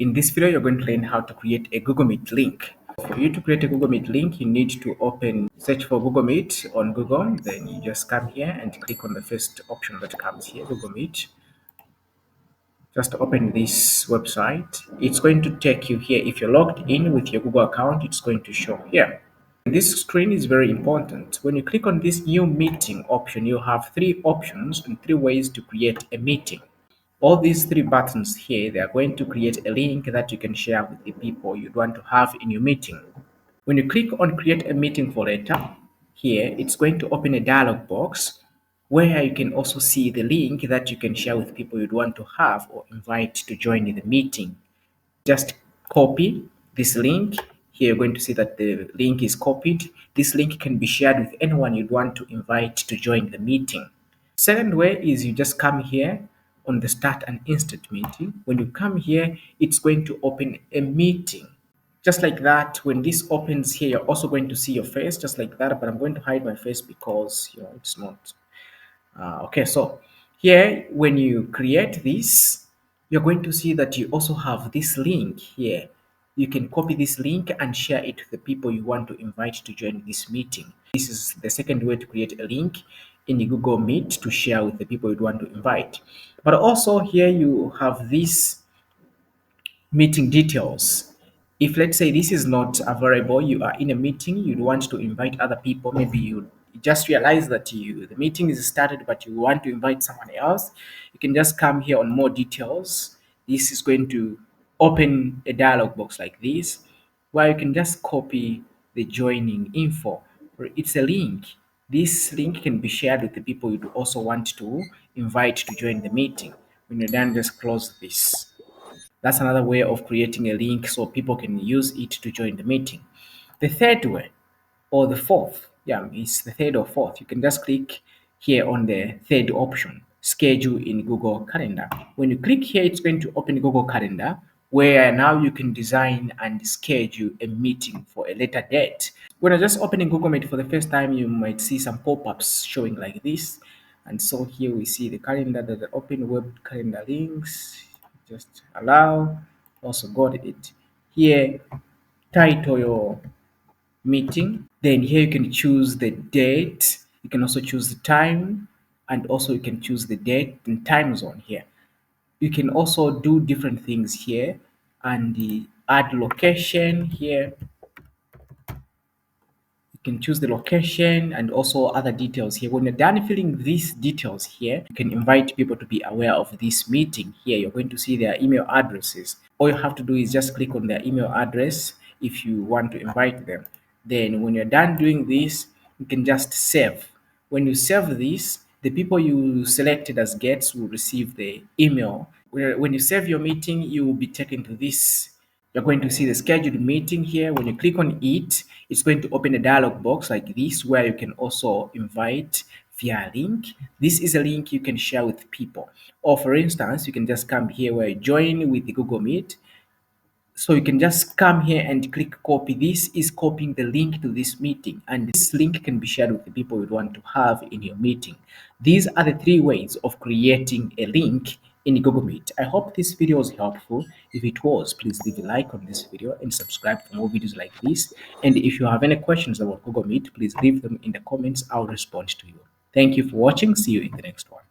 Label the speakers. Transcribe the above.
Speaker 1: In this video, you're going to learn how to create a Google Meet link. For you to create a Google Meet link, you need to search for Google Meet on Google. Then you just come here and click on the first option that comes here, Google Meet. Just open this website. It's going to take you here. If you're logged in with your Google account, it's going to show here. This screen is very important. When you click on this new meeting option, you have three options and three ways to create a meeting. All these three buttons here, they are going to create a link that you can share with the people you'd want to have in your meeting. When you click on create a meeting for later, here it's going to open a dialog box where you can also see the link that you can share with people you'd want to have or invite to join the meeting. Just copy this link. Here you're going to see that the link is copied. This link can be shared with anyone you'd want to invite to join the meeting. Second way is you just come here on the start an instant meeting. When you come here, it's going to open a meeting. Just like that, when this opens here, you're also going to see your face just like that, but I'm going to hide my face because it's not. Okay, so here, when you create this, you're going to see that you also have this link here. You can copy this link and share it to the people you want to invite to join this meeting. This is the second way to create a link in the Google Meet to share with the people you'd want to invite. But also here you have this meeting details. If let's say this is not available, you are in a meeting, you'd want to invite other people, maybe you just realize that the meeting is started but you want to invite someone else, you can just come here on more details. This is going to open a dialog box like this where you can just copy the joining info. It's a link. This link can be shared with the people you also want to invite to join the meeting. When you're done, just close this. That's another way of creating a link so people can use it to join the meeting. The third way, or the fourth, it's the third or fourth. You can just click here on the third option, schedule in Google Calendar. When you click here, it's going to open Google Calendar where now you can design and schedule a meeting for a later date. When you're just opening Google Meet for the first time, you might see some pop-ups showing like this. And so here we see the calendar, the open web calendar links. Just allow, also got it. Here, title your meeting. Then here you can choose the date. You can also choose the time, and also you can choose the date and time zone here. You can also do different things here and add location here. You can choose the location and also other details here. When you're done filling these details here, you can invite people to be aware of this meeting. Here, you're going to see their email addresses. All you have to do is just click on their email address if you want to invite them. Then when you're done doing this, you can just save. When you save this, the people you selected as guests will receive the email. When you save your meeting, you will be taken to this. You're going to see the scheduled meeting here. When you click on it, it's going to open a dialog box like this where you can also invite via link. This is a link you can share with people. Or for instance, you can just come here where you join with the Google Meet. So you can just come here and click copy. This is copying the link to this meeting, and this link can be shared with the people you want to have in your meeting. These are the three ways of creating a link in Google Meet. I hope this video was helpful. If it was, please leave a like on this video and subscribe for more videos like this. And if you have any questions about Google Meet, please leave them in the comments. I'll respond to you. Thank you for watching. See you in the next one.